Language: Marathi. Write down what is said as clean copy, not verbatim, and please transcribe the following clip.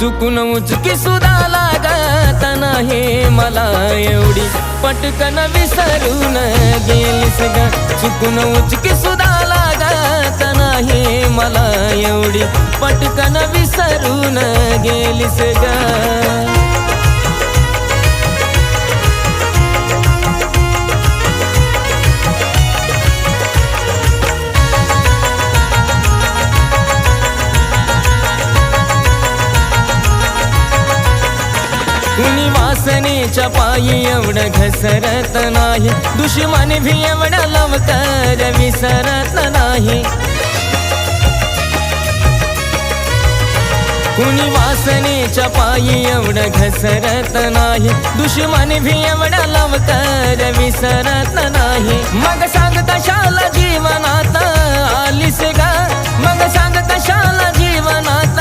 चुकून उचकी सुद्धा लागत नाही मला एवढी पटकन विसरून गेलीस ग चुकून उचकी सुद्धा लागत नाही मला एवढी पटकन विसरून गेलीस ग कुणी वासनेच्या पायी एवढं घसरत नाही दुश्मन भी एवढा लवकर विसरत नाही कुणी वासनेच्या पायी एवढं घसरत नाही दुश्मन भी एवढा लवकर विसरत नाही मग सांग कशाला जीवनात आलीस ग मग सांग कशाला जीवनात